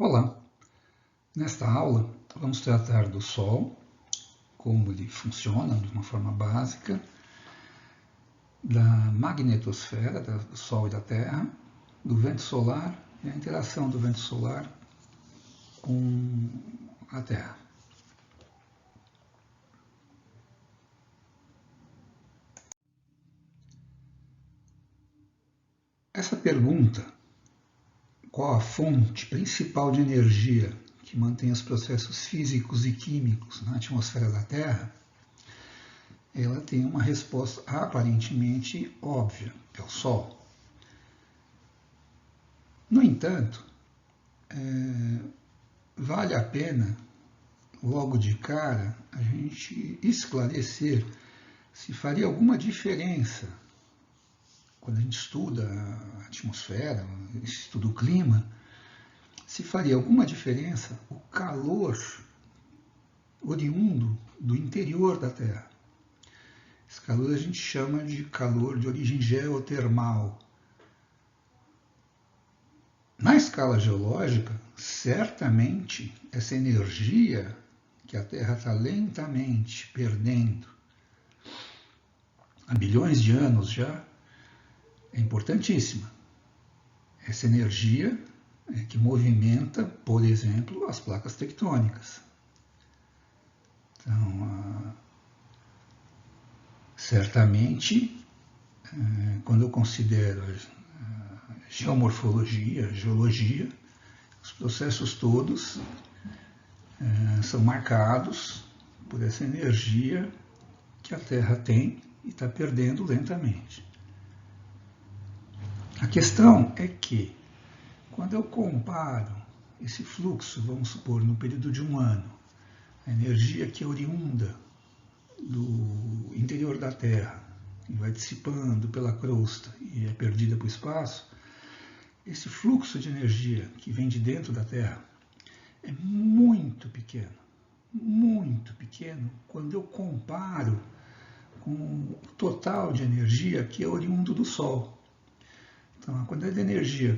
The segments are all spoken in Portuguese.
Olá! Nesta aula vamos tratar do Sol, como ele funciona de uma forma básica, da magnetosfera do Sol e da Terra, do vento solar e a interação do vento solar com a Terra. Essa pergunta, qual a fonte principal de energia que mantém os processos físicos e químicos na atmosfera da Terra, ela tem uma resposta aparentemente óbvia, é o Sol. No entanto, vale a pena, logo de cara, a gente esclarecer se faria alguma diferença quando a gente estuda a atmosfera, estuda o clima, se faria alguma diferença o calor oriundo do interior da Terra. Esse calor a gente chama de calor de origem geotermal. Na escala geológica, certamente essa energia que a Terra está lentamente perdendo há bilhões de anos já, é importantíssima. Essa energia é que movimenta, por exemplo, as placas tectônicas. Então, certamente, quando eu considero geomorfologia, geologia, os processos todos são marcados por essa energia que a Terra tem e está perdendo lentamente. A questão é que, quando eu comparo esse fluxo, vamos supor, no período de um ano, a energia que é oriunda do interior da Terra, e vai dissipando pela crosta e é perdida para o espaço, esse fluxo de energia que vem de dentro da Terra é muito pequeno quando eu comparo com o total de energia que é oriundo do Sol. Então, a quantidade de energia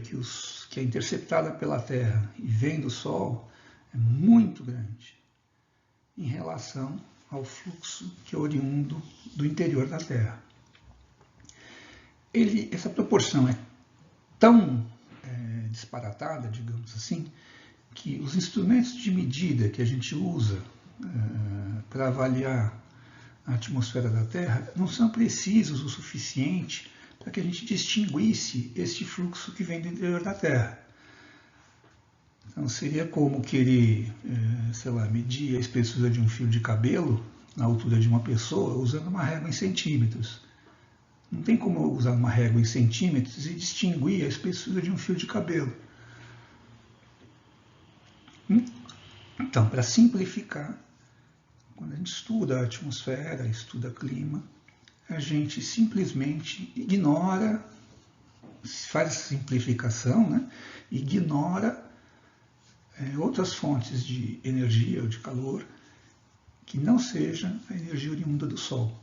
que é interceptada pela Terra e vem do Sol é muito grande em relação ao fluxo que é oriundo do interior da Terra. Essa proporção é tão disparatada, digamos assim, que os instrumentos de medida que a gente usa para avaliar a atmosfera da Terra não são precisos o suficiente para que a gente distinguisse este fluxo que vem do interior da Terra. Então, seria como querer, medir a espessura de um fio de cabelo na altura de uma pessoa usando uma régua em centímetros. Não tem como eu usar uma régua em centímetros e distinguir a espessura de um fio de cabelo. Então, para simplificar, quando a gente estuda a atmosfera, estuda clima, a gente simplesmente ignora, faz essa simplificação, né? Ignora outras fontes de energia ou de calor que não seja a energia oriunda do Sol.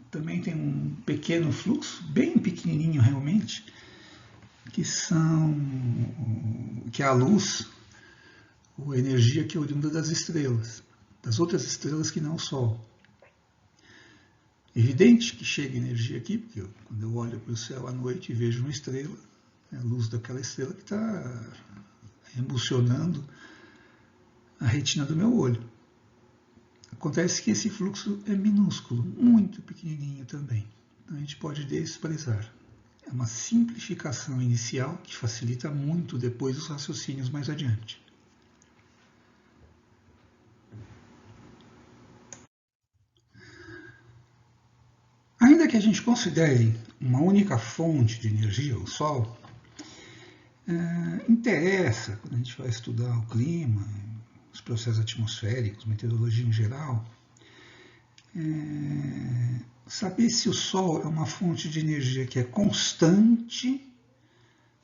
Também tem um pequeno fluxo, bem pequenininho realmente, que é a luz, ou a energia que é oriunda das estrelas, das outras estrelas que não o Sol. Evidente que chega energia aqui, porque quando eu olho para o céu à noite e vejo uma estrela, é a luz daquela estrela que está emulsionando a retina do meu olho. Acontece que esse fluxo é minúsculo, muito pequenininho também. Então a gente pode desprezar. É uma simplificação inicial que facilita muito depois os raciocínios mais adiante. Ainda que a gente considere uma única fonte de energia, o Sol, interessa, quando a gente vai estudar o clima, os processos atmosféricos, meteorologia em geral, saber se o Sol é uma fonte de energia que é constante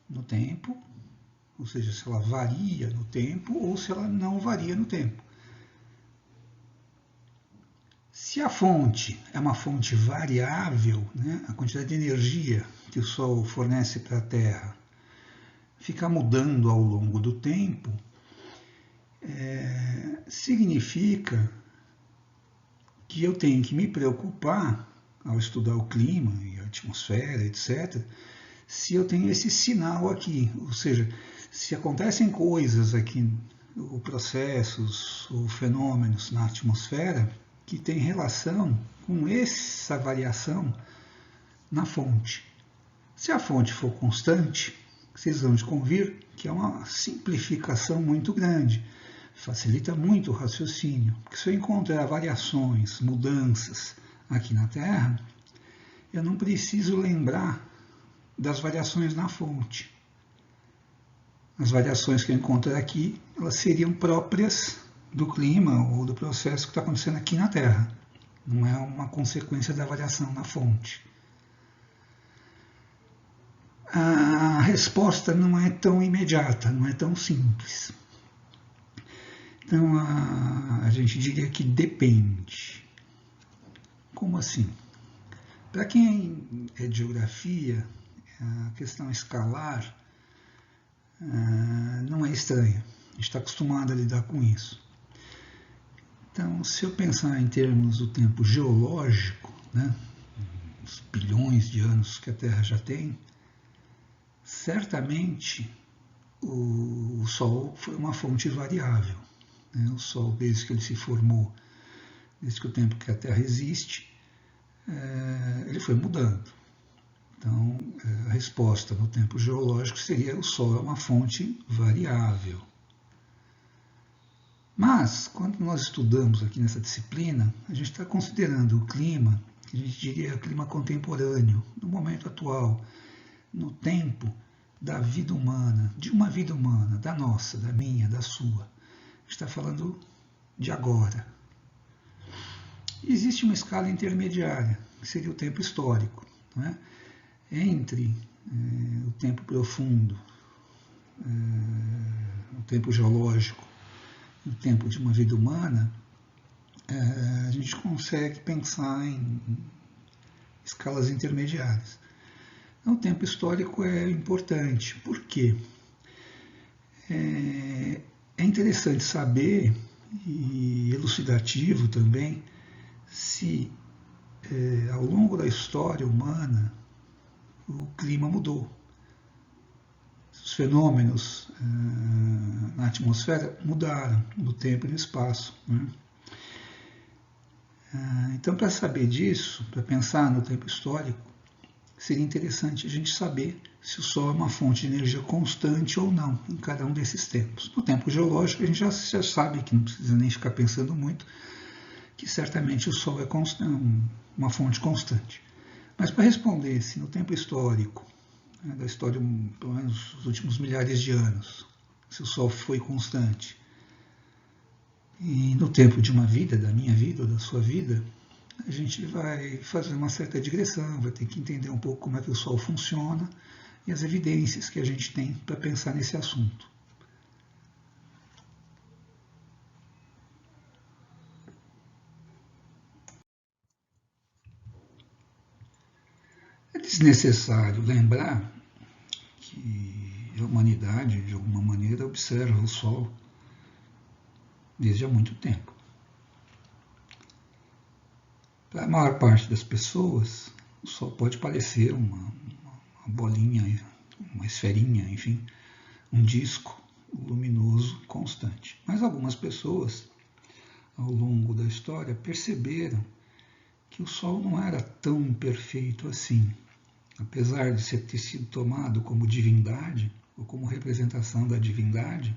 no tempo, ou seja, se ela varia no tempo ou se ela não varia no tempo. Se a fonte é uma fonte variável, né, a quantidade de energia que o Sol fornece para a Terra ficar mudando ao longo do tempo, significa que eu tenho que me preocupar, ao estudar o clima e a atmosfera, etc., se eu tenho esse sinal aqui, ou seja, se acontecem coisas aqui, ou processos ou fenômenos na atmosfera que têm relação com essa variação na fonte. Se a fonte for constante, vocês vão convir que é uma simplificação muito grande, facilita muito o raciocínio, porque se eu encontrar variações, mudanças aqui na Terra, eu não preciso lembrar das variações na fonte. As variações que eu encontro aqui, elas seriam próprias do clima ou do processo que está acontecendo aqui na Terra. Não é uma consequência da variação na fonte. A resposta não é tão imediata, não é tão simples. Então, a gente diria que depende. Como assim? Para quem é de geografia, a questão escalar não é estranha. A gente está acostumado a lidar com isso. Então, se eu pensar em termos do tempo geológico, né, os bilhões de anos que a Terra já tem, certamente o Sol foi uma fonte variável. Né? O Sol, desde que ele se formou, desde que o tempo que a Terra existe, ele foi mudando. Então, a resposta no tempo geológico seria: o Sol é uma fonte variável. Mas, quando nós estudamos aqui nessa disciplina, a gente está considerando o clima, que a gente diria clima contemporâneo, no momento atual, no tempo da vida humana, de uma vida humana, da nossa, da minha, da sua. A gente está falando de agora. E existe uma escala intermediária, que seria o tempo histórico, não é? Entre o tempo profundo, o tempo geológico, e o tempo de uma vida humana, a gente consegue pensar em escalas intermediárias. Então, o tempo histórico é importante. Por quê? É interessante saber, e elucidativo também, se ao longo da história humana o clima mudou. Os fenômenos na atmosfera mudaram no tempo e no espaço. Né? Então, para saber disso, para pensar no tempo histórico, seria interessante a gente saber se o Sol é uma fonte de energia constante ou não em cada um desses tempos. No tempo geológico, a gente já sabe, que não precisa nem ficar pensando muito, que certamente o Sol é uma fonte constante. Mas para responder se no tempo histórico, da história, pelo menos os últimos milhares de anos, se o Sol foi constante, e no tempo de uma vida, da minha vida ou da sua vida, a gente vai fazer uma certa digressão, vai ter que entender um pouco como é que o Sol funciona e as evidências que a gente tem para pensar nesse assunto. É desnecessário lembrar que a humanidade, de alguma maneira, observa o Sol desde há muito tempo. Para a maior parte das pessoas, o Sol pode parecer uma bolinha, uma esferinha, enfim, um disco luminoso constante. Mas algumas pessoas, ao longo da história, perceberam que o Sol não era tão perfeito assim. Apesar de ter sido tomado como divindade, ou como representação da divindade,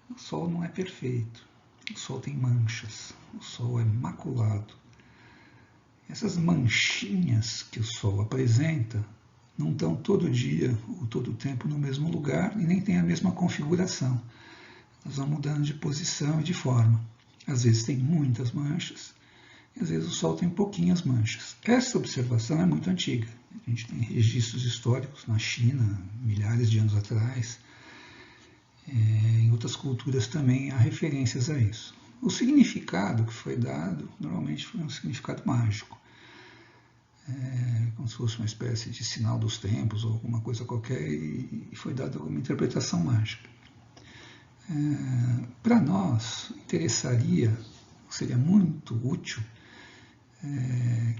o Sol não é perfeito. O Sol tem manchas, o Sol é maculado. Essas manchinhas que o Sol apresenta não estão todo dia ou todo tempo no mesmo lugar e nem têm a mesma configuração. Elas vão mudando de posição e de forma. Às vezes tem muitas manchas e às vezes o Sol tem pouquinhas manchas. Essa observação é muito antiga. A gente tem registros históricos na China, milhares de anos atrás. Em outras culturas também há referências a isso. O significado que foi dado, normalmente, foi um significado mágico. como se fosse uma espécie de sinal dos tempos ou alguma coisa qualquer, e foi dada uma interpretação mágica. Para nós, interessaria, seria muito útil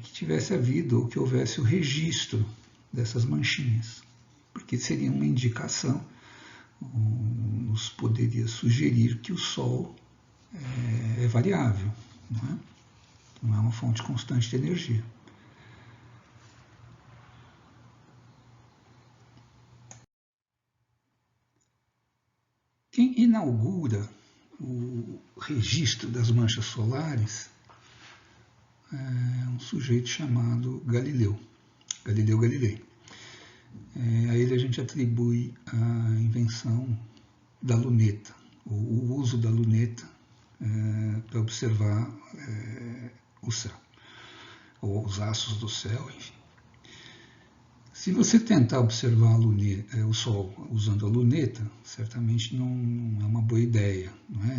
que tivesse havido ou que houvesse o registro dessas manchinhas, porque seria uma indicação, nos poderia sugerir que o Sol é variável, não é uma fonte constante de energia. Quem inaugura o registro das manchas solares é um sujeito chamado Galileu Galilei. A ele a gente atribui a invenção da luneta, o uso da luneta para observar o céu, ou os astros do céu, enfim. Se você tentar observar o Sol usando a luneta, certamente não é uma boa ideia, não é?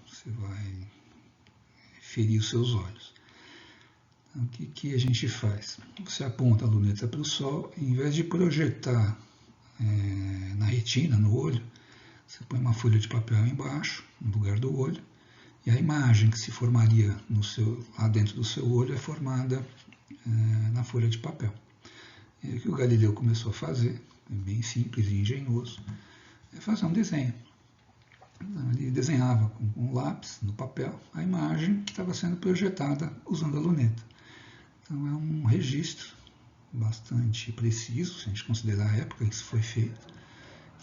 Você vai ferir os seus olhos. Então, o que a gente faz? Você aponta a luneta para o Sol, e em vez de projetar na retina, no olho, você põe uma folha de papel embaixo, no lugar do olho, e a imagem que se formaria lá dentro do seu olho é formada na folha de papel. E o que o Galileu começou a fazer, bem simples e engenhoso, é fazer um desenho. Então, ele desenhava com um lápis no papel a imagem que estava sendo projetada usando a luneta. Então é um registro bastante preciso, se a gente considerar a época em que isso foi feito,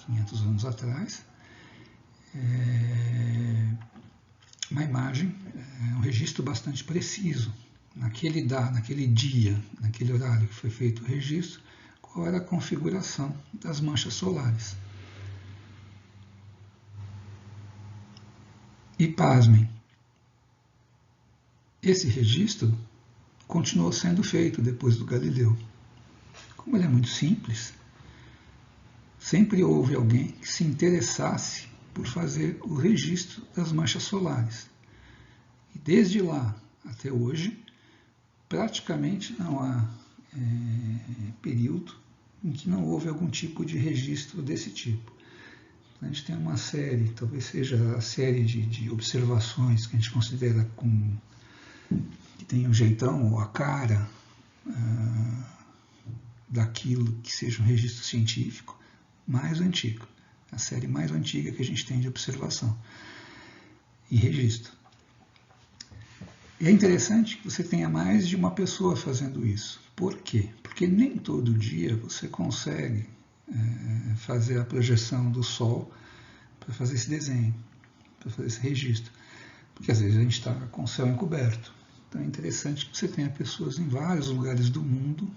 500 anos atrás. Uma imagem, um registro bastante preciso. Naquele dia, naquele horário que foi feito o registro, qual era a configuração das manchas solares. E pasmem, esse registro continuou sendo feito depois do Galileu. Como ele é muito simples, sempre houve alguém que se interessasse por fazer o registro das manchas solares. E desde lá até hoje, praticamente não há período em que não houve algum tipo de registro desse tipo. Então, a gente tem uma série, talvez seja a série de observações que a gente considera que tem um jeitão ou a cara daquilo que seja um registro científico mais antigo. A série mais antiga que a gente tem de observação e registro. E é interessante que você tenha mais de uma pessoa fazendo isso. Por quê? Porque nem todo dia você consegue fazer a projeção do Sol para fazer esse desenho, para fazer esse registro. Porque às vezes a gente está com o céu encoberto. Então é interessante que você tenha pessoas em vários lugares do mundo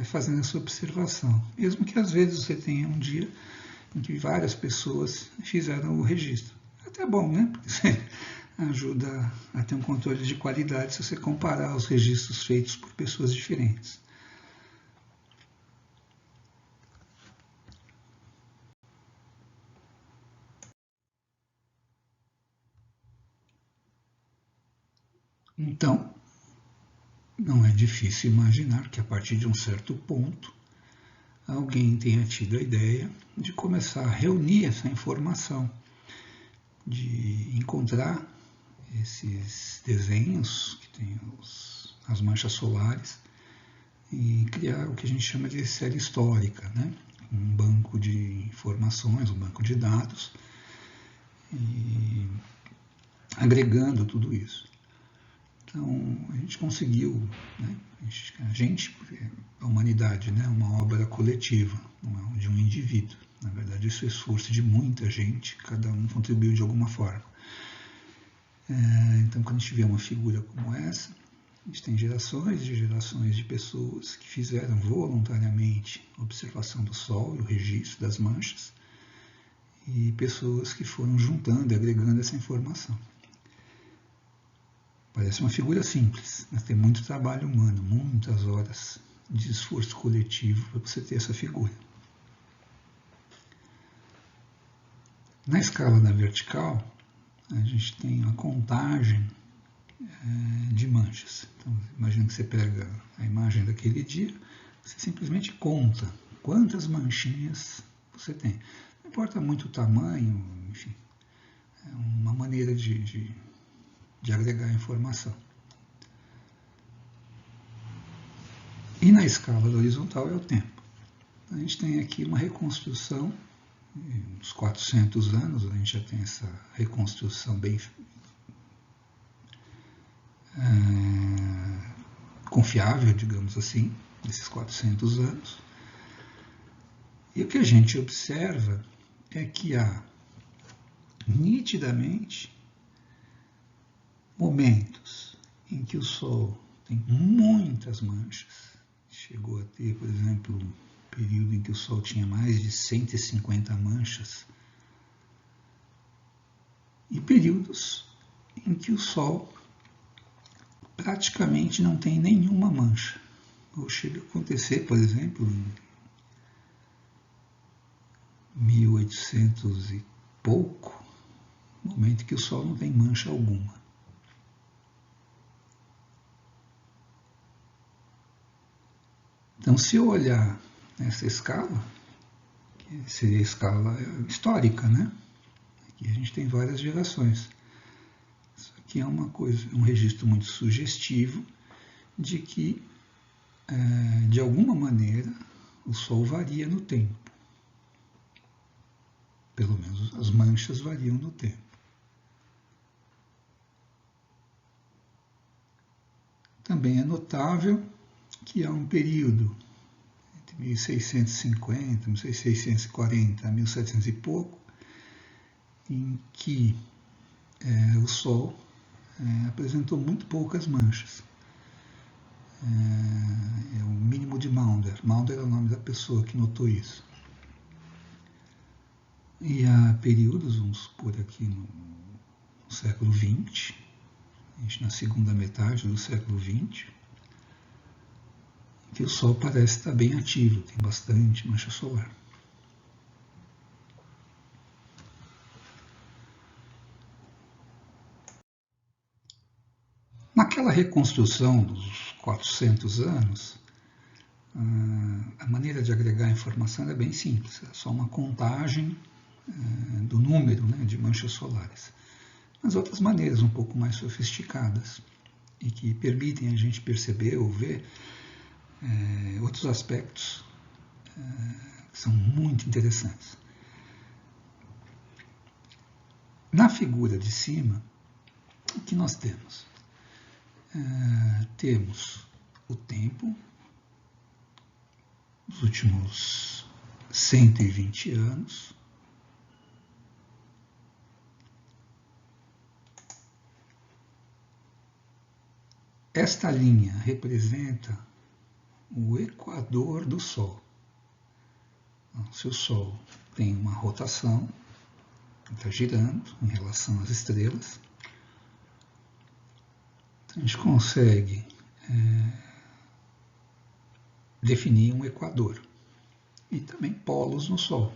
fazendo essa observação. Mesmo que às vezes você tenha um dia em que várias pessoas fizeram o registro. É até bom, né? Porque você ajuda a ter um controle de qualidade se você comparar os registros feitos por pessoas diferentes. Então, não é difícil imaginar que a partir de um certo ponto alguém tenha tido a ideia de começar a reunir essa informação, de encontrar esses desenhos que tem as manchas solares e criar o que a gente chama de série histórica, né? Um banco de informações, um banco de dados, e agregando tudo isso. Então, a gente conseguiu, né? A humanidade, né? Uma obra coletiva, não é de um indivíduo. Na verdade, isso é esforço de muita gente, cada um contribuiu de alguma forma. Então, quando a gente vê uma figura como essa, a gente tem gerações e gerações de pessoas que fizeram voluntariamente a observação do Sol e o registro das manchas, e pessoas que foram juntando e agregando essa informação. Parece uma figura simples, mas tem muito trabalho humano, muitas horas de esforço coletivo para você ter essa figura. Na escala da vertical, a gente tem a contagem de manchas. Então, imagina que você pega a imagem daquele dia, você simplesmente conta quantas manchinhas você tem. Não importa muito o tamanho, enfim, é uma maneira de agregar informação. E na escala horizontal é o tempo. A gente tem aqui uma reconstrução, uns 400 anos, a gente já tem essa reconstrução bem confiável, digamos assim, desses 400 anos. E o que a gente observa é que há nitidamente momentos em que o Sol tem muitas manchas. Chegou a ter, por exemplo, um período em que o Sol tinha mais de 150 manchas. E períodos em que o Sol praticamente não tem nenhuma mancha. Ou chega a acontecer, por exemplo, em 1800 e pouco, momento em que o Sol não tem mancha alguma. Então, se eu olhar essa escala, que seria a escala histórica, né? Aqui a gente tem várias gerações. Isso aqui é uma coisa, um registro muito sugestivo de que, de alguma maneira, o Sol varia no tempo. Pelo menos as manchas variam no tempo. Também é notável que há um período entre 1650, 1640 a 1700 e pouco, em que o Sol apresentou muito poucas manchas. É o mínimo de Maunder. Maunder é o nome da pessoa que notou isso. E há períodos, vamos supor aqui no século XX, na segunda metade do século XX, que o Sol parece estar bem ativo, tem bastante mancha solar. Naquela reconstrução dos 400 anos, a maneira de agregar informação é bem simples, é só uma contagem do número, né, de manchas solares. Mas outras maneiras um pouco mais sofisticadas e que permitem a gente perceber ou ver outros aspectos que são muito interessantes. Na figura de cima, o que nós temos? Temos o tempo dos últimos 120 anos, esta linha representa o equador do Sol. Então, se o Sol tem uma rotação, está girando em relação às estrelas, a gente consegue definir um equador e também polos no Sol.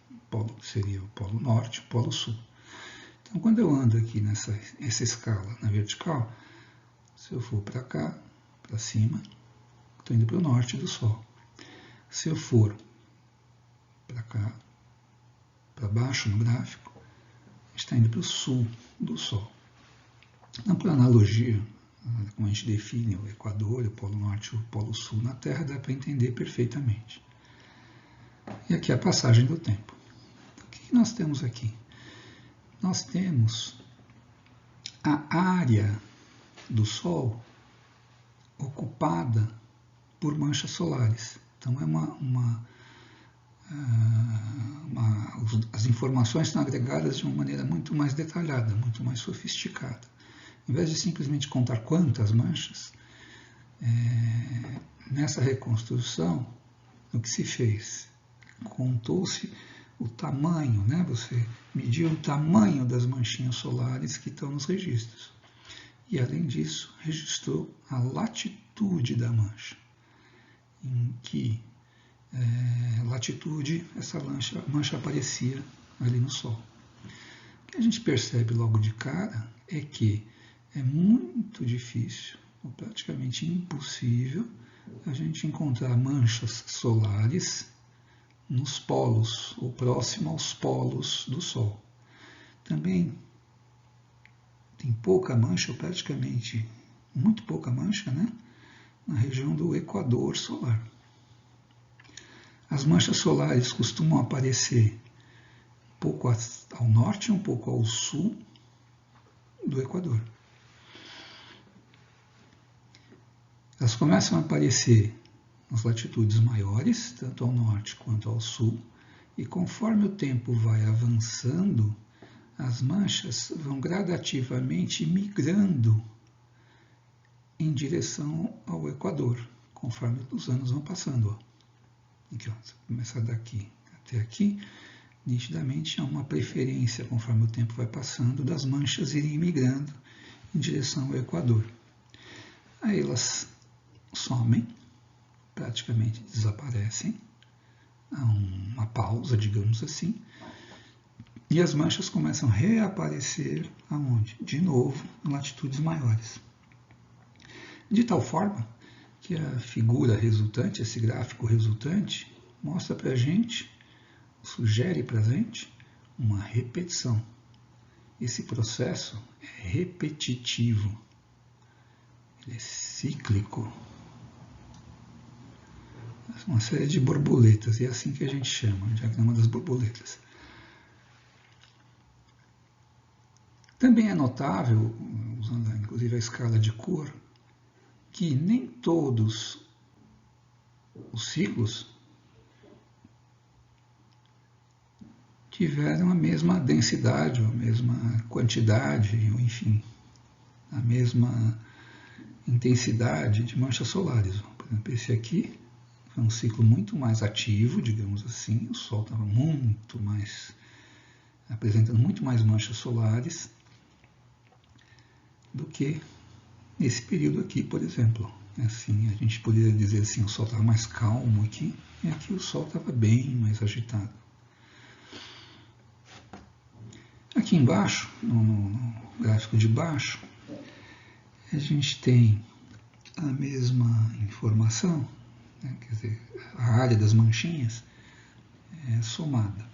O polo seria o polo norte e o polo sul. Então, quando eu ando aqui nessa escala na vertical, se eu for para cá, para cima, estou indo para o norte do Sol. Se eu for para cá, para baixo no gráfico, a gente está indo para o sul do Sol. Então, por analogia, como a gente define o equador, o polo norte e o polo sul na Terra, dá para entender perfeitamente. E aqui é a passagem do tempo. Então, o que nós temos aqui? Nós temos a área do Sol ocupada por manchas solares. Então, as informações estão agregadas de uma maneira muito mais detalhada, muito mais sofisticada. Em vez de simplesmente contar quantas manchas, nessa reconstrução, o que se fez? Contou-se o tamanho, né? Você mediu o tamanho das manchinhas solares que estão nos registros. E, além disso, registrou a latitude da mancha, em que latitude essa mancha aparecia ali no Sol. O que a gente percebe logo de cara é que é muito difícil, ou praticamente impossível, a gente encontrar manchas solares nos polos, ou próximo aos polos do Sol. Também tem pouca mancha, ou praticamente muito pouca mancha, né, na região do equador solar. As manchas solares costumam aparecer um pouco ao norte e um pouco ao sul do equador. Elas começam a aparecer nas latitudes maiores, tanto ao norte quanto ao sul, e conforme o tempo vai avançando, as manchas vão gradativamente migrando em direção ao Equador, conforme os anos vão passando. Aqui, ó, se eu começar daqui até aqui, nitidamente há uma preferência, conforme o tempo vai passando, das manchas irem migrando em direção ao Equador. Aí elas somem, praticamente desaparecem, há uma pausa, digamos assim, e as manchas começam a reaparecer aonde? De novo, em latitudes maiores. De tal forma que a figura resultante, esse gráfico resultante, mostra para a gente, sugere para a gente, uma repetição. Esse processo é repetitivo, ele é cíclico. Uma série de borboletas, e é assim que a gente chama, o diagrama das borboletas. Também é notável, usando inclusive a escala de cor, que nem todos os ciclos tiveram a mesma densidade, ou a mesma quantidade, ou enfim, a mesma intensidade de manchas solares. Por exemplo, esse aqui foi um ciclo muito mais ativo, digamos assim, o Sol estava muito mais, apresentando muito mais manchas solares do que nesse período aqui, por exemplo. Assim, a gente poderia dizer assim, o Sol estava mais calmo aqui, e aqui o Sol estava bem mais agitado. Aqui embaixo, no gráfico de baixo, a gente tem a mesma informação, né? Quer dizer, a área das manchinhas é somada.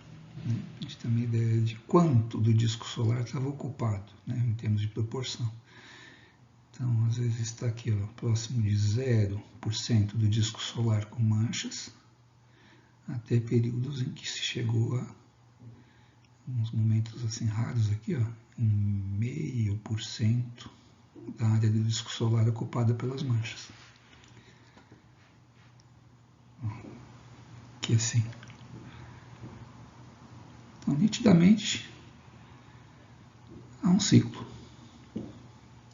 Né? A gente tem uma ideia de quanto do disco solar estava ocupado, né? Em termos de proporção. Então, às vezes está aqui, ó, próximo de 0% do disco solar com manchas, até períodos em que se chegou a uns momentos assim raros aqui, ó, em 0,5% da área do disco solar ocupada pelas manchas. Aqui assim. Então, nitidamente, há um ciclo.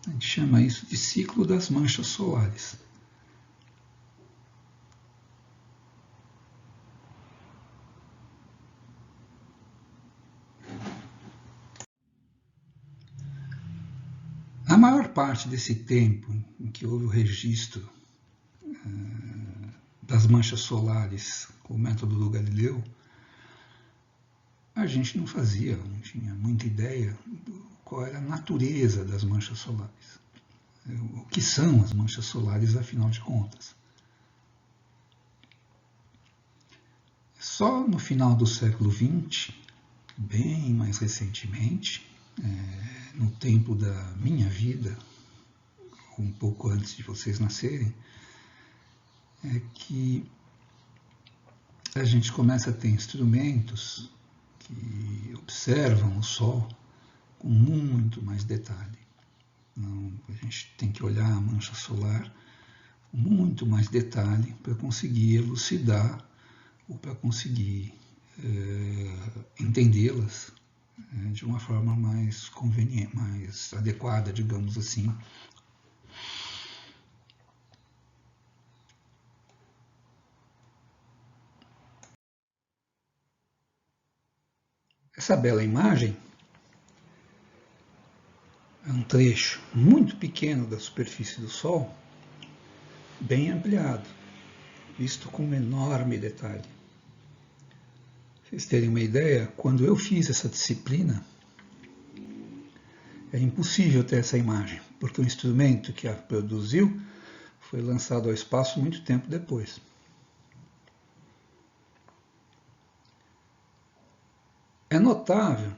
A gente chama isso de ciclo das manchas solares. A maior parte desse tempo em que houve o registro das manchas solares com o método do Galileu, a gente não tinha muita ideia de qual era a natureza das manchas solares. O que são as manchas solares, afinal de contas. Só no final do século XX, bem mais recentemente, no tempo da minha vida, um pouco antes de vocês nascerem, é que a gente começa a ter instrumentos que observam o Sol com muito mais detalhe. Então, a gente tem que olhar a mancha solar com muito mais detalhe para conseguir elucidar ou para conseguir entendê-las de uma forma mais conveniente, mais adequada, digamos assim. Essa bela imagem é um trecho muito pequeno da superfície do Sol, bem ampliado, visto com enorme detalhe. Pra vocês terem uma ideia, quando eu fiz essa disciplina, É impossível ter essa imagem, porque o instrumento que a produziu foi lançado ao espaço muito tempo depois. É notável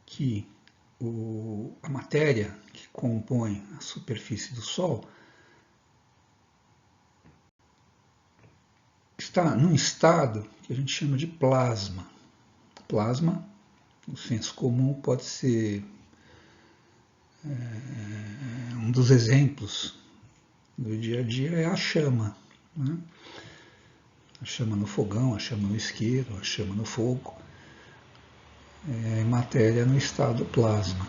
que a matéria que compõe a superfície do Sol está num estado que a gente chama de plasma. Plasma, no senso comum, pode ser um dos exemplos do dia a dia é a chama. Né? A chama no fogão, a chama no isqueiro, a chama no fogo. É matéria no estado plasma.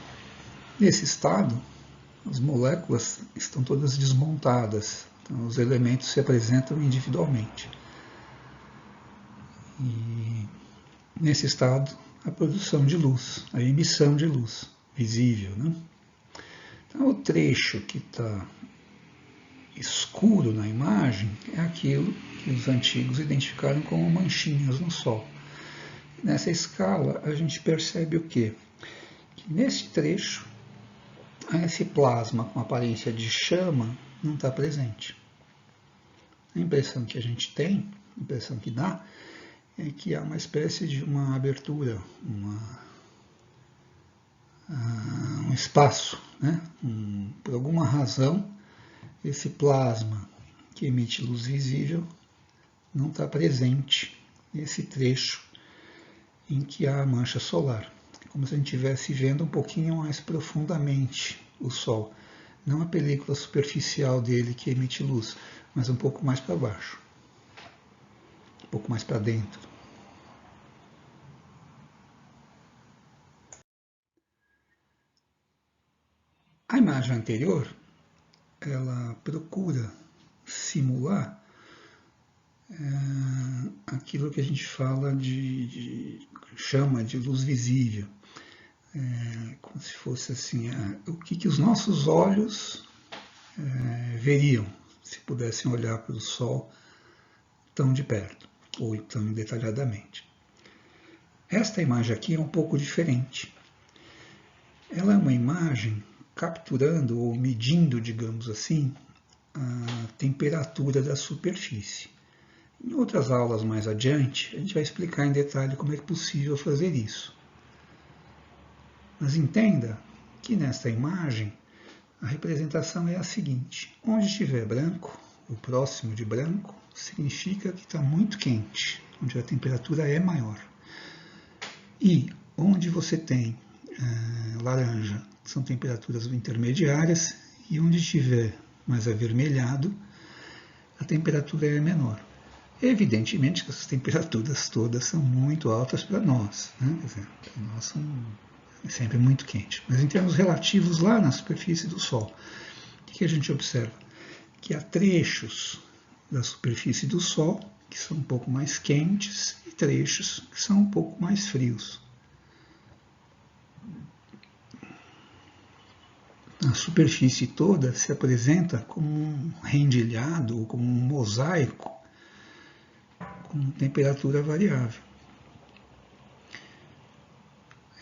Nesse estado, as moléculas estão todas desmontadas, então os elementos se apresentam individualmente. E nesse estado, a produção de luz, a emissão de luz visível. Né? Então, o trecho que está escuro na imagem é aquilo que os antigos identificaram como manchinhas no Sol. Nessa escala, a gente percebe o quê? Que nesse trecho, esse plasma com aparência de chama não está presente. A impressão que a gente tem, a impressão que dá, é que há uma espécie de uma abertura, um espaço. Né? Por alguma razão, esse plasma que emite luz visível não está presente nesse trecho em que há a mancha solar. É como se a gente estivesse vendo um pouquinho mais profundamente o Sol. Não a película superficial dele que emite luz, mas um pouco mais para baixo, um pouco mais para dentro. A imagem anterior, ela procura simular aquilo que a gente fala chama de luz visível. Como se fosse assim, o que os nossos olhos veriam se pudessem olhar para o Sol tão de perto, ou tão detalhadamente. Esta imagem aqui é um pouco diferente. Ela é uma imagem capturando ou medindo, digamos assim, a temperatura da superfície. Em outras aulas mais adiante, a gente vai explicar em detalhe como é possível fazer isso. Mas entenda que nesta imagem a representação é a seguinte: onde estiver branco, ou próximo de branco, significa que está muito quente, onde a temperatura é maior. E onde você tem laranja, são temperaturas intermediárias, e onde estiver mais avermelhado, a temperatura é menor. Evidentemente que essas temperaturas todas são muito altas para nós, né? Quer dizer, para nós é sempre muito quente. Mas em termos relativos, lá na superfície do Sol, o que a gente observa? Que há trechos da superfície do Sol que são um pouco mais quentes e trechos que são um pouco mais frios. A superfície toda se apresenta como um rendilhado ou como um mosaico com temperatura variável.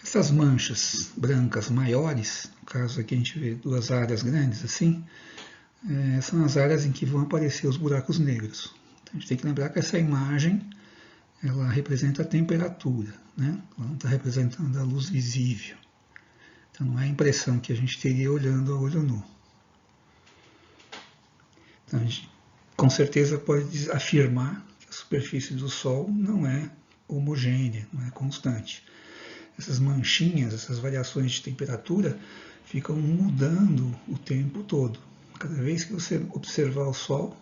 Essas manchas brancas maiores, no caso aqui a gente vê duas áreas grandes assim, são as áreas em que vão aparecer os buracos negros. Então, a gente tem que lembrar que essa imagem ela representa a temperatura, né? Ela não está representando a luz visível. Então não é a impressão que a gente teria olhando a olho nu. Então a gente com certeza pode afirmar que a superfície do Sol não é homogênea, não é constante. Essas manchinhas, essas variações de temperatura ficam mudando o tempo todo. Cada vez que você observar o Sol,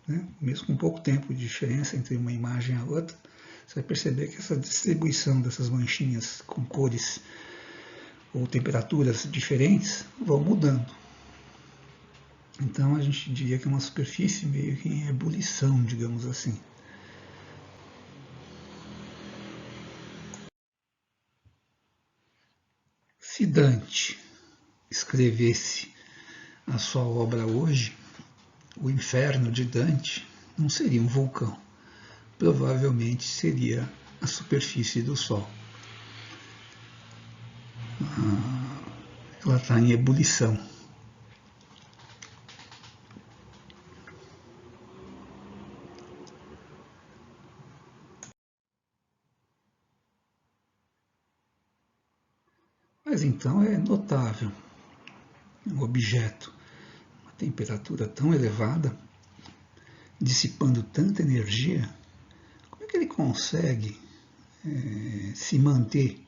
né, mesmo com pouco tempo de diferença entre uma imagem e a outra, você vai perceber que essa distribuição dessas manchinhas com cores ou temperaturas diferentes vão mudando. Então a gente diria que é uma superfície meio que em ebulição, digamos assim. Se Dante escrevesse a sua obra hoje, o Inferno de Dante não seria um vulcão, provavelmente seria a superfície do Sol. ela está em ebulição. Mas então é notável um objeto, uma temperatura tão elevada, dissipando tanta energia, como é que ele consegue se manter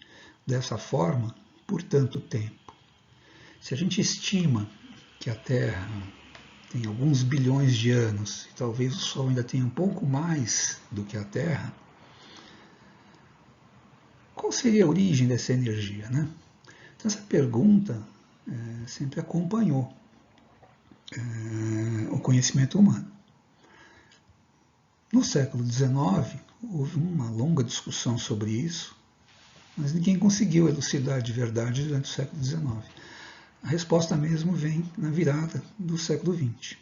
dessa forma por tanto tempo? Se a gente estima que a Terra tem alguns bilhões de anos e talvez o Sol ainda tenha um pouco mais do que a Terra, qual seria a origem dessa energia, né? Então essa pergunta sempre acompanhou o conhecimento humano. No século XIX, houve uma longa discussão sobre isso, mas ninguém conseguiu elucidar de verdade durante o século XIX. A resposta mesmo vem na virada do século XX.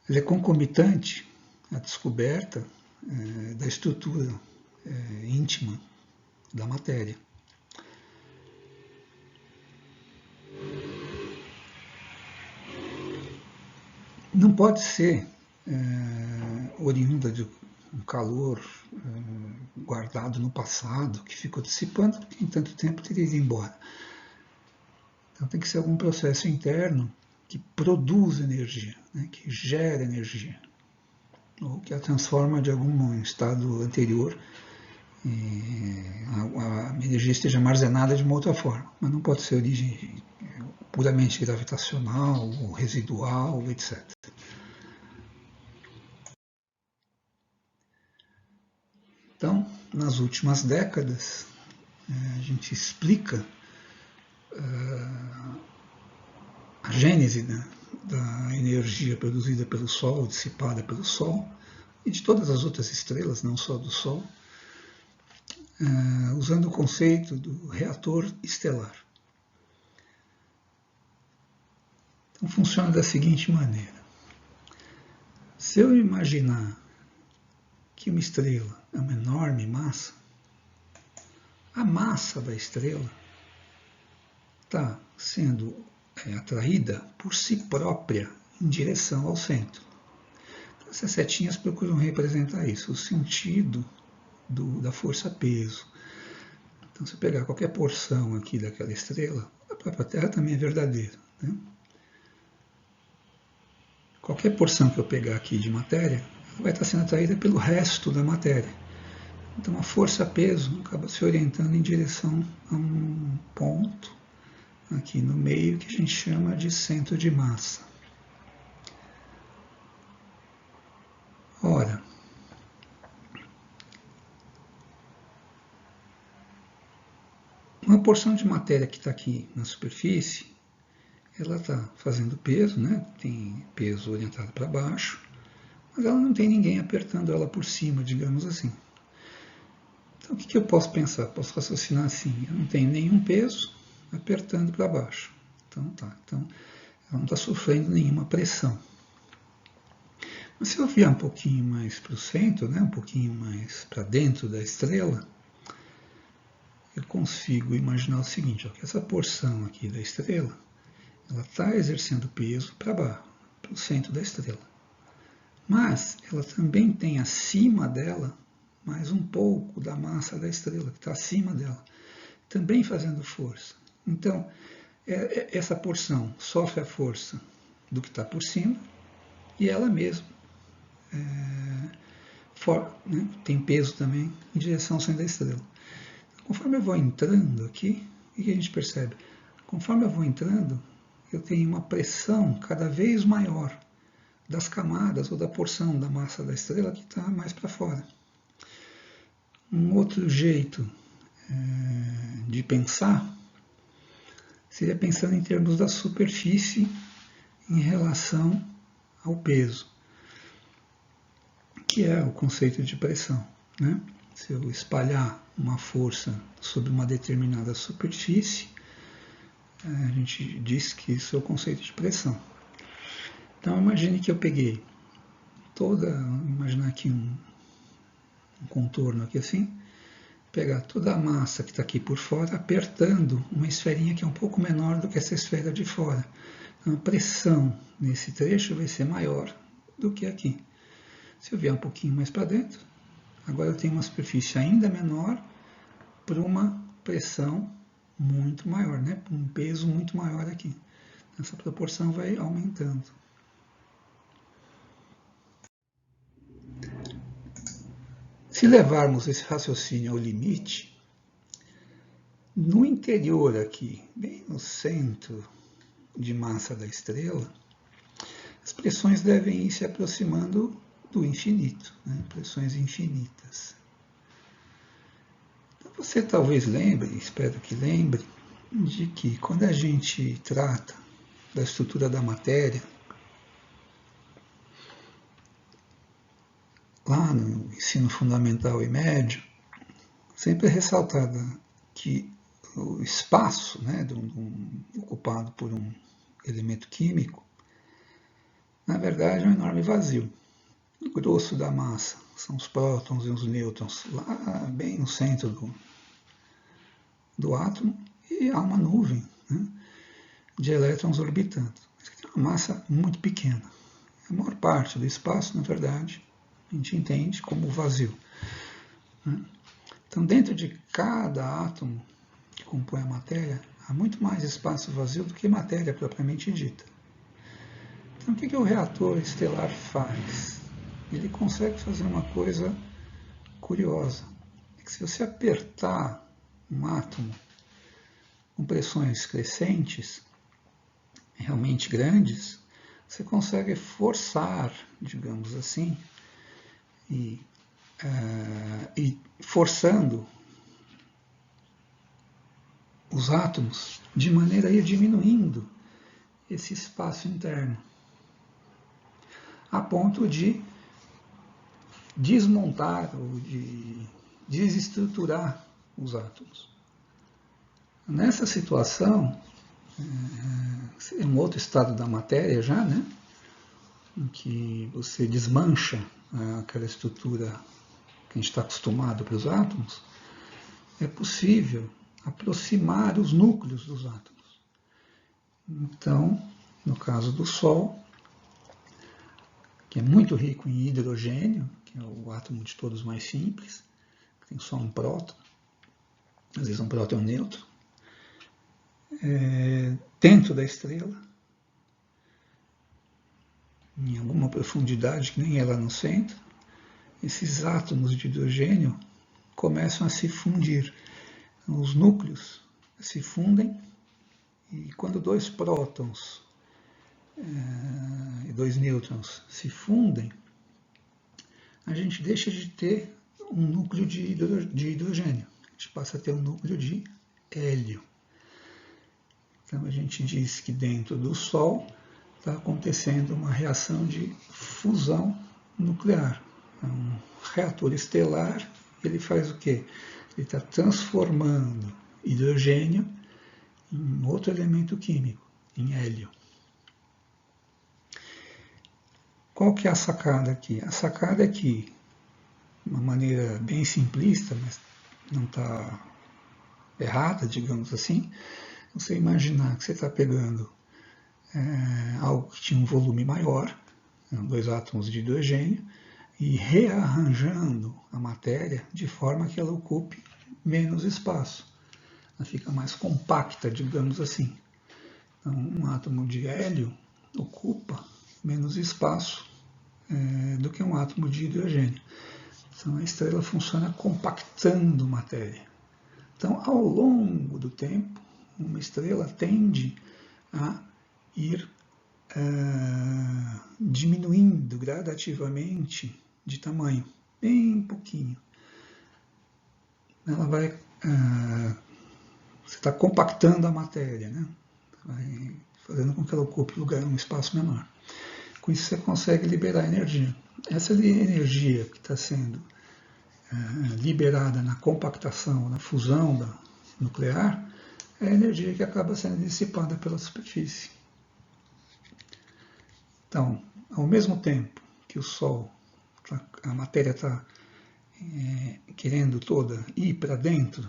Ela é concomitante à descoberta da estrutura íntima da matéria. Não pode ser oriunda de um calor guardado no passado, que ficou dissipando, que em tanto tempo teria ido embora. Então tem que ser algum processo interno que produz energia, né, que gera energia, ou que a transforma de algum estado anterior e a energia esteja armazenada de uma outra forma. Mas não pode ser origem puramente gravitacional ou residual, etc. Então, nas últimas décadas, a gente explica a gênese da energia produzida pelo Sol, dissipada pelo Sol, e de todas as outras estrelas, não só do Sol, usando o conceito do reator estelar. Então, funciona da seguinte maneira. Se eu imaginar que uma estrela é uma enorme massa, a massa da estrela está sendo atraída por si própria em direção ao centro. Então, essas setinhas procuram representar isso, o sentido da força-peso. Então, se eu pegar qualquer porção aqui daquela estrela, a própria Terra também é verdadeira, né? Qualquer porção que eu pegar aqui de matéria, ela vai estar sendo atraída pelo resto da matéria. Então a força-peso acaba se orientando em direção a um ponto aqui no meio que a gente chama de centro de massa. Ora, uma porção de matéria que está aqui na superfície, ela está fazendo peso, né? Tem peso orientado para baixo, mas ela não tem ninguém apertando ela por cima, digamos assim. Então o que eu posso pensar? Posso raciocinar assim, eu não tenho nenhum peso apertando para baixo. Então ela não está sofrendo nenhuma pressão. Mas se eu vier um pouquinho mais para o centro, né, um pouquinho mais para dentro da estrela, eu consigo imaginar o seguinte, ó, que essa porção aqui da estrela, ela está exercendo peso para baixo, para o centro da estrela. Mas ela também tem acima dela mais um pouco da massa da estrela, que está acima dela, também fazendo força. Então, essa porção sofre a força do que está por cima e ela mesma tem peso também em direção ao centro da estrela. Conforme eu vou entrando aqui, o que a gente percebe? Conforme eu vou entrando, eu tenho uma pressão cada vez maior das camadas ou da porção da massa da estrela que está mais para fora. Um outro jeito de pensar seria pensando em termos da superfície em relação ao peso, que é o conceito de pressão, né? Se eu espalhar uma força sobre uma determinada superfície, a gente diz que isso é o conceito de pressão. Então imagine que eu peguei imaginar aqui um contorno aqui assim, pegar toda a massa que está aqui por fora, apertando uma esferinha que é um pouco menor do que essa esfera de fora. Então, a pressão nesse trecho vai ser maior do que aqui. Se eu vier um pouquinho mais para dentro, agora eu tenho uma superfície ainda menor por uma pressão muito maior, né? Um peso muito maior aqui. Essa proporção vai aumentando. Se levarmos esse raciocínio ao limite, no interior aqui, bem no centro de massa da estrela, as pressões devem ir se aproximando do infinito, né? Pressões infinitas. Então você talvez lembre, espero que lembre, de que quando a gente trata da estrutura da matéria, lá no ensino fundamental e médio, sempre é ressaltado que o espaço, né, ocupado por um elemento químico, na verdade é um enorme vazio. O grosso da massa são os prótons e os nêutrons, lá bem no centro do átomo, e há uma nuvem, né, de elétrons orbitando. Isso aqui tem uma massa muito pequena. A maior parte do espaço, na verdade, a gente entende como vazio. Então, dentro de cada átomo que compõe a matéria, há muito mais espaço vazio do que matéria propriamente dita. Então, o que o reator estelar faz? Ele consegue fazer uma coisa curiosa. É que se você apertar um átomo com pressões crescentes, realmente grandes, você consegue forçar, digamos assim, e forçando os átomos de maneira a ir diminuindo esse espaço interno, a ponto de desmontar ou de desestruturar os átomos. Nessa situação, é um outro estado da matéria já, né? Em que você desmancha aquela estrutura que a gente está acostumado para os átomos, é possível aproximar os núcleos dos átomos. Então, no caso do Sol, que é muito rico em hidrogênio, que é o átomo de todos mais simples, tem só um próton, às vezes um próton e um nêutron, dentro da estrela, em alguma profundidade, que nem é lá no centro, esses átomos de hidrogênio começam a se fundir. Os núcleos se fundem e quando dois prótons e dois nêutrons se fundem, a gente deixa de ter um núcleo de hidrogênio. A gente passa a ter um núcleo de hélio. Então a gente diz que dentro do Sol está acontecendo uma reação de fusão nuclear. É um reator estelar, ele faz o quê? Ele está transformando hidrogênio em outro elemento químico, em hélio. Qual que é a sacada aqui? A sacada é que, de uma maneira bem simplista, mas não está errada, digamos assim, você imaginar que você está pegando algo que tinha um volume maior, dois átomos de hidrogênio, e rearranjando a matéria de forma que ela ocupe menos espaço. Ela fica mais compacta, digamos assim. Então, um átomo de hélio ocupa menos espaço do que um átomo de hidrogênio. Então, a estrela funciona compactando matéria. Então, ao longo do tempo, uma estrela tende a ir diminuindo gradativamente de tamanho, bem pouquinho. Ela vai... você está compactando a matéria, né? Vai fazendo com que ela ocupe um espaço menor. Com isso você consegue liberar energia. Essa energia que está sendo liberada na compactação, na fusão nuclear, é a energia que acaba sendo dissipada pela superfície. Então, ao mesmo tempo que o Sol, a matéria está querendo toda ir para dentro,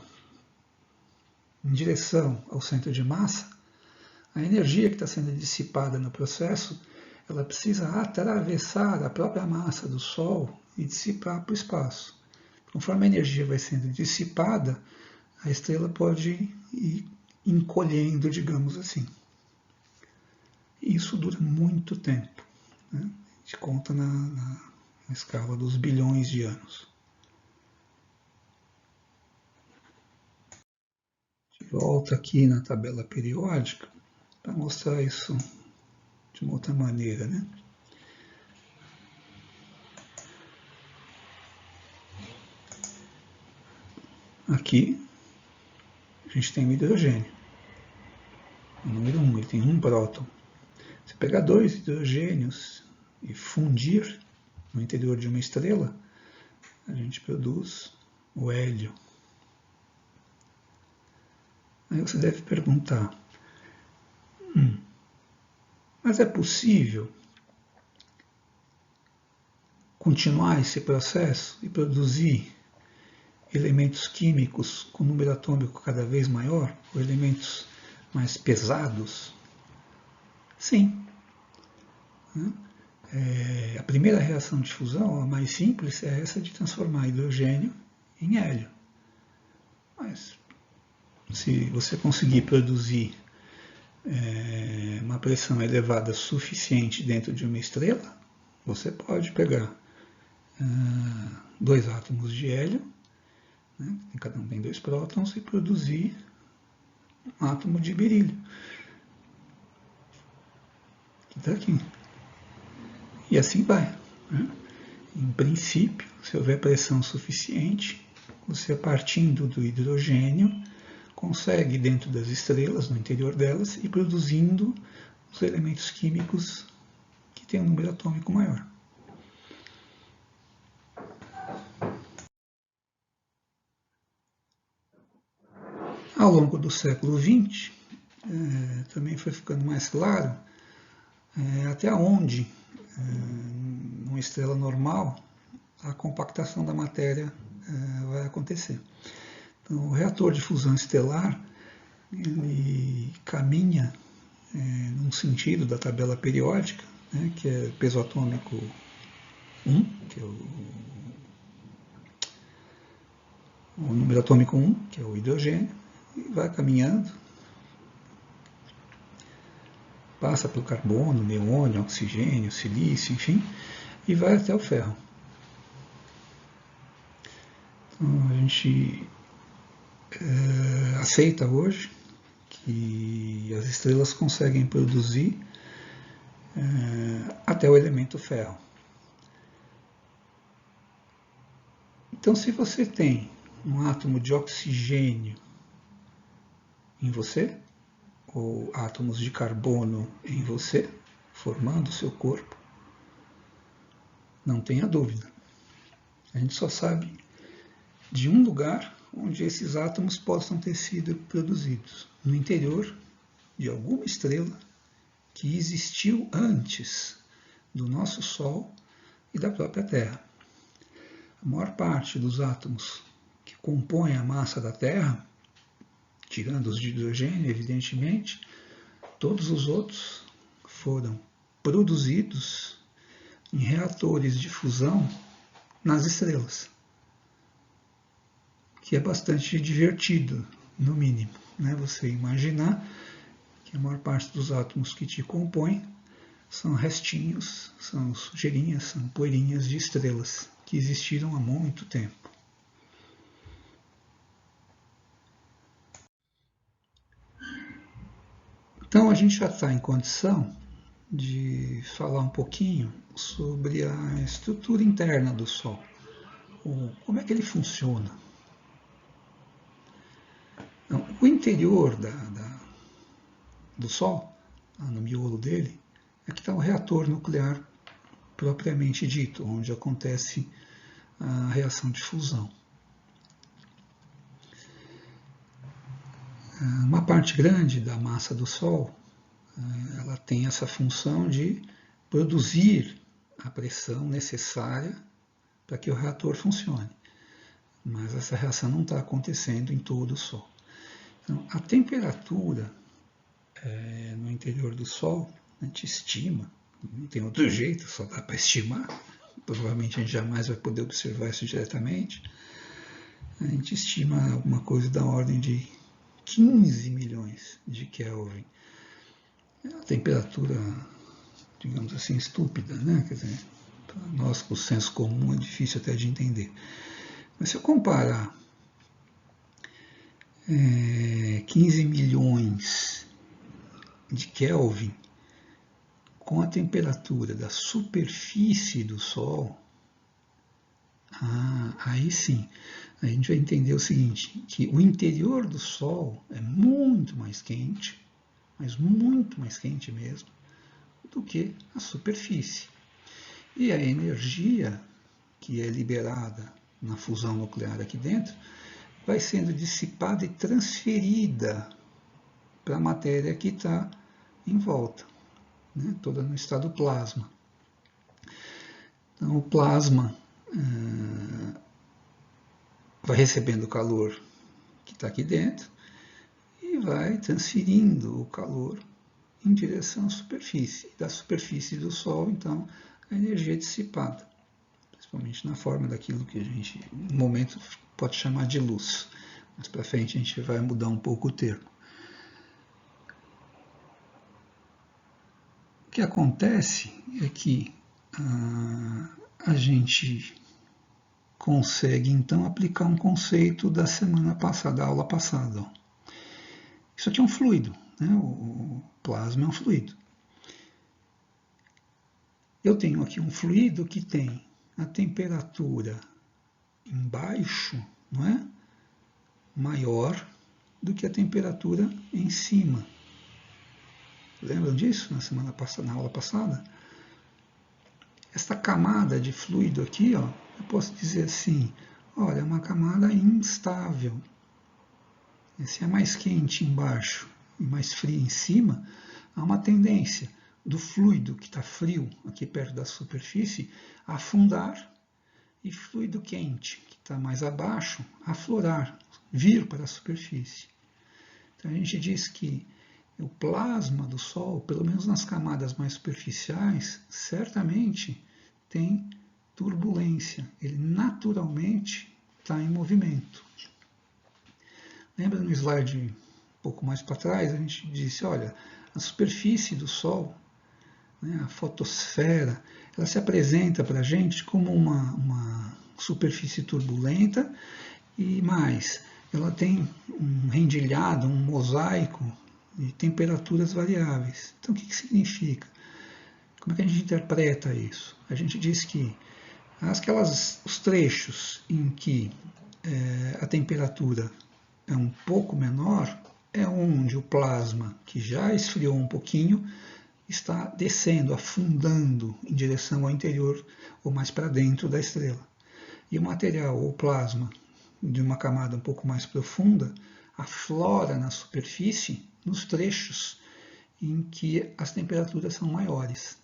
em direção ao centro de massa, a energia que está sendo dissipada no processo, ela precisa atravessar a própria massa do Sol e dissipar para o espaço. Conforme a energia vai sendo dissipada, a estrela pode ir encolhendo, digamos assim. E isso dura muito tempo, né? A gente conta na escala dos bilhões de anos. De volta aqui na tabela periódica para mostrar isso de uma outra maneira, né? Aqui a gente tem o hidrogênio. O número 1, ele tem um próton. Se pegar 2 hidrogênios e fundir no interior de uma estrela, a gente produz o hélio. Aí você deve perguntar, mas é possível continuar esse processo e produzir elementos químicos com número atômico cada vez maior, ou elementos mais pesados? Sim. A primeira reação de fusão, a mais simples, é essa de transformar hidrogênio em hélio. Mas se você conseguir produzir uma pressão elevada suficiente dentro de uma estrela, você pode pegar 2 átomos de hélio, né, cada um tem 2 prótons, e produzir um átomo de berílio, que está aqui. E assim vai, né? Em princípio, se houver pressão suficiente, você, partindo do hidrogênio, consegue, dentro das estrelas, no interior delas, ir produzindo os elementos químicos que têm um número atômico maior. Ao longo do século XX, também foi ficando mais claro até onde, numa estrela normal, a compactação da matéria vai acontecer. Então, o reator de fusão estelar, ele caminha num sentido da tabela periódica, né, que é peso atômico 1, que é o número atômico 1, que é o hidrogênio, e vai caminhando, passa pelo carbono, neônio, oxigênio, silício, enfim, e vai até o ferro. Então, a gente aceita hoje que as estrelas conseguem produzir até o elemento ferro. Então, se você tem um átomo de oxigênio em você, ou átomos de carbono em você, formando o seu corpo, não tenha dúvida. A gente só sabe de um lugar onde esses átomos possam ter sido produzidos, no interior de alguma estrela que existiu antes do nosso Sol e da própria Terra. A maior parte dos átomos que compõem a massa da Terra, tirando os de hidrogênio, evidentemente, todos os outros foram produzidos em reatores de fusão nas estrelas, que é bastante divertido, no mínimo, né? Você imaginar que a maior parte dos átomos que te compõem são restinhos, são sujeirinhas, são poeirinhas de estrelas que existiram há muito tempo. Então a gente já está em condição de falar um pouquinho sobre a estrutura interna do Sol. Como é que ele funciona? Então, o interior do Sol, no miolo dele, é que está o reator nuclear propriamente dito, onde acontece a reação de fusão. Uma parte grande da massa do Sol, ela tem essa função de produzir a pressão necessária para que o reator funcione. Mas essa reação não está acontecendo em todo o Sol. Então, a temperatura no interior do Sol, a gente estima, não tem outro jeito, só dá para estimar, provavelmente a gente jamais vai poder observar isso diretamente, a gente estima alguma coisa da ordem de 15 milhões de Kelvin. É uma temperatura, digamos assim, estúpida, né? Quer dizer, para nós com o senso comum é difícil até de entender. Mas se eu comparar 15 milhões de Kelvin com a temperatura da superfície do Sol, aí sim, a gente vai entender o seguinte, que o interior do Sol é muito mais quente, mas muito mais quente mesmo, do que a superfície. E a energia que é liberada na fusão nuclear aqui dentro vai sendo dissipada e transferida para a matéria que está em volta, né, toda no estado plasma. Então, o plasma vai recebendo o calor que está aqui dentro e vai transferindo o calor em direção à superfície. Da superfície do Sol, então, a energia é dissipada, principalmente na forma daquilo que a gente, no momento, pode chamar de luz. Mais para frente a gente vai mudar um pouco o termo. O que acontece é que a gente consegue, então, aplicar um conceito da semana passada, da aula passada. Isso aqui é um fluido, né? O plasma é um fluido. Eu tenho aqui um fluido que tem a temperatura embaixo, não é? Maior do que a temperatura em cima. Lembram disso na aula passada? Esta camada de fluido aqui, ó, eu posso dizer assim, olha, é uma camada instável. Se é mais quente embaixo e mais frio em cima, há uma tendência do fluido que está frio aqui perto da superfície a afundar e fluido quente que está mais abaixo a aflorar, vir para a superfície. Então a gente diz que o plasma do Sol, pelo menos nas camadas mais superficiais, certamente tem turbulência. Ele naturalmente está em movimento. Lembra no slide um pouco mais para trás, a gente disse, olha, a superfície do Sol, né, a fotosfera, ela se apresenta para a gente como uma superfície turbulenta e mais, ela tem um rendilhado, um mosaico de temperaturas variáveis. Então, o que significa? Como é que a gente interpreta isso? A gente diz que os trechos em que a temperatura é um pouco menor é onde o plasma, que já esfriou um pouquinho, está descendo, afundando em direção ao interior ou mais para dentro da estrela. E o material, ou plasma, de uma camada um pouco mais profunda, aflora na superfície nos trechos em que as temperaturas são maiores.